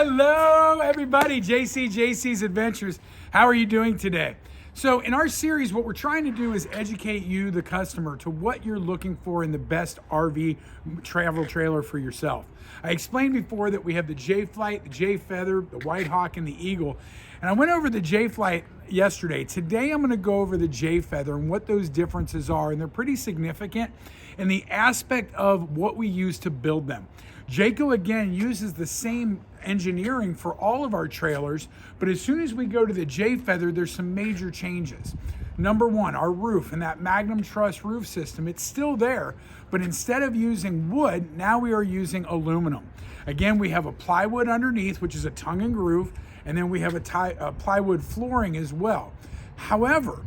Hello, everybody. JC's Adventures. How are you doing today? So in our series, what we're trying to do is educate you, the customer, to what you're looking for in the best RV travel trailer for yourself. I explained before that we have the J-Flight, the Jayfeather, the White Hawk, and the Eagle. And I went over the J-Flight yesterday. Today, I'm going to go over the Jayfeather and what those differences are. And they're pretty significant in the aspect of what we use to build them. JAYCO, again, uses the same engineering for all of our trailers, but as soon as we go to the Jayfeather, there's some major changes. Number one, our roof and that Magnum Truss roof system, it's still there, but instead of using wood, now we are using aluminum. Again, we have a plywood underneath, which is a tongue and groove, and then we have a plywood flooring as well. However,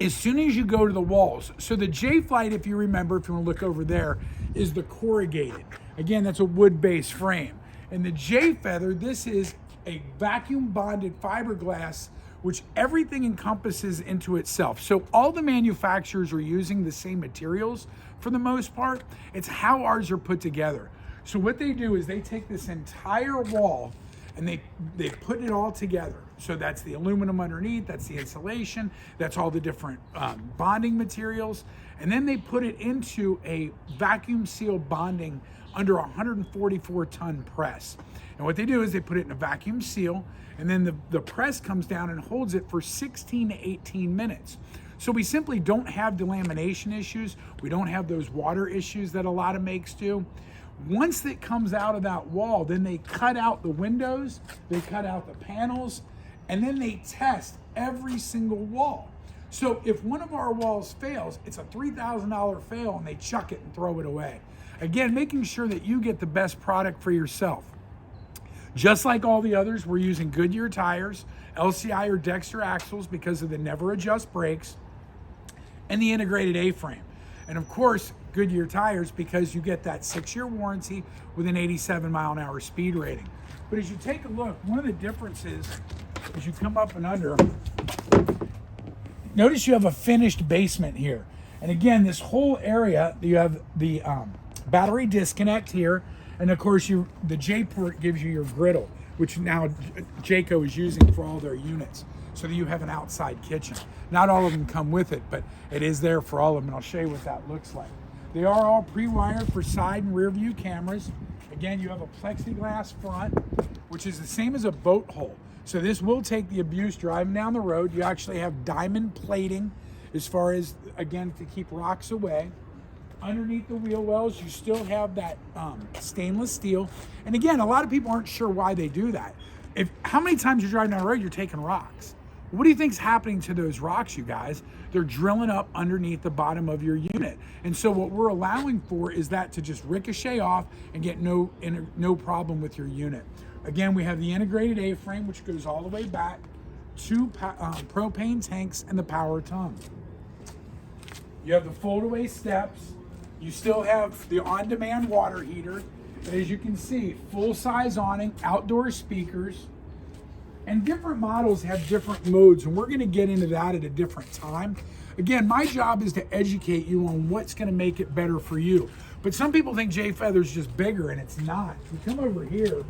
as soon as you go to the walls, so the J-Flight, if you remember, if you want to look over there, is the corrugated. Again, that's a wood-based frame. And the Jayfeather, this is a vacuum bonded fiberglass, which everything encompasses into itself. So all the manufacturers are using the same materials for the most part. It's how ours are put together. So what they do is they take this entire wall and they put it all together. So that's the aluminum underneath, that's the insulation, that's all the different bonding materials. And then they put it into a vacuum seal bonding under a 144-ton press. And what they do is they put it in a vacuum seal, and then the press comes down and holds it for 16 to 18 minutes. So we simply don't have delamination issues. We don't have those water issues that a lot of makes do. Once it comes out of that wall, then they cut out the windows, they cut out the panels, and then they test every single wall. So if one of our walls fails, it's a $3,000 fail, and they chuck it and throw it away. Again, making sure that you get the best product for yourself. Just like all the others, we're using Goodyear tires, LCI or Dexter axles because of the never adjust brakes, and the integrated A-frame. And of course, Goodyear tires because you get that 6-year warranty with an 87 mile an hour speed rating. But as you take a look, one of the differences as you come up and under, notice you have a finished basement here. And again, this whole area, you have the battery disconnect here. And of course, the J-port gives you your griddle, which now JAYCO is using for all their units, so that you have an outside kitchen. Not all of them come with it, but it is there for all of them, and I'll show you what that looks like. They are all pre-wired for side and rear view cameras. Again, you have a plexiglass front, which is the same as a boat hull. So this will take the abuse driving down the road. You actually have diamond plating as far as, again, to keep rocks away. Underneath the wheel wells, you still have that stainless steel. And again, a lot of people aren't sure why they do that. How many times you're driving down the road, you're taking rocks? What do you think's happening to those rocks, you guys? They're drilling up underneath the bottom of your unit. And so what we're allowing for is that to just ricochet off and get no problem with your unit. Again, we have the integrated A-frame, which goes all the way back, 2 propane tanks, and the power tongue. You have the fold-away steps. You still have the on-demand water heater. And as you can see, full-size awning, outdoor speakers, and different models have different modes, and we're going to get into that at a different time. Again, my job is to educate you on what's going to make it better for you. But some people think Jayfeather is just bigger, and it's not. If you come over here,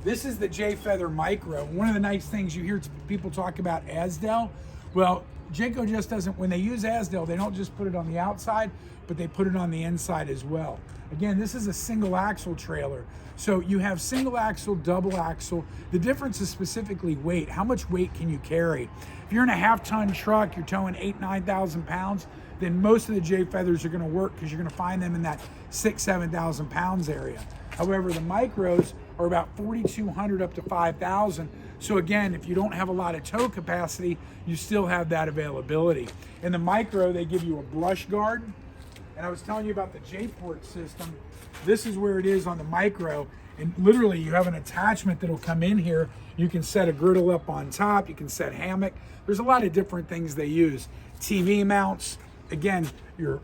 this is the Jayfeather Micro. One of the nice things you hear people talk about Asdel. Well, JAYCO just doesn't, when they use Asdel, they don't just put it on the outside, but they put it on the inside as well. Again, this is a single axle trailer. So you have single axle, double axle. The difference is specifically weight. How much weight can you carry? If you're in a half-ton truck, you're towing 8,000 to 9,000 pounds, then most of the Jayfeathers are gonna work because you're gonna find them in that 6,000 to 7,000 pounds area. However, the micros are about 4,200 up to 5,000. So again, if you don't have a lot of tow capacity, you still have that availability. In the micro, they give you a brush guard. And I was telling you about the J-port system. This is where it is on the micro. And literally you have an attachment that'll come in here. You can set a griddle up on top. You can set hammock. There's a lot of different things they use. TV mounts, again, your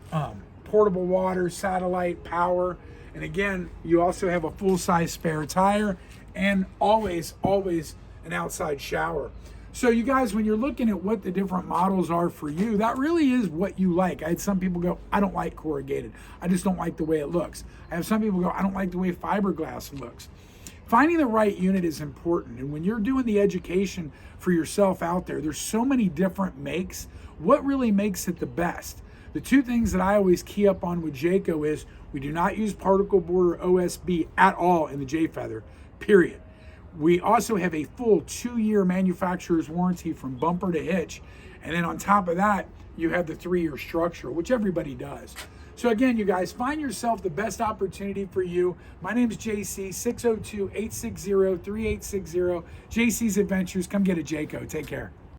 portable water, satellite, power. And again, you also have a full-size spare tire and always an outside shower. So you guys, when you're looking at what the different models are for you, that really is what you like. I had some people go, I don't like corrugated. I just don't like the way it looks. I have some people go, I don't like the way fiberglass looks. Finding the right unit is important. And when you're doing the education for yourself out there, there's so many different makes. What really makes it the best? The two things that I always key up on with JAYCO is we do not use particle board or OSB at all in the Jayfeather, period. We also have a full 2-year manufacturer's warranty from bumper to hitch. And then on top of that, you have the 3-year structural, which everybody does. So again, you guys, find yourself the best opportunity for you. My name is JC, 602-860-3860. JC's Adventures. Come get a JAYCO. Take care.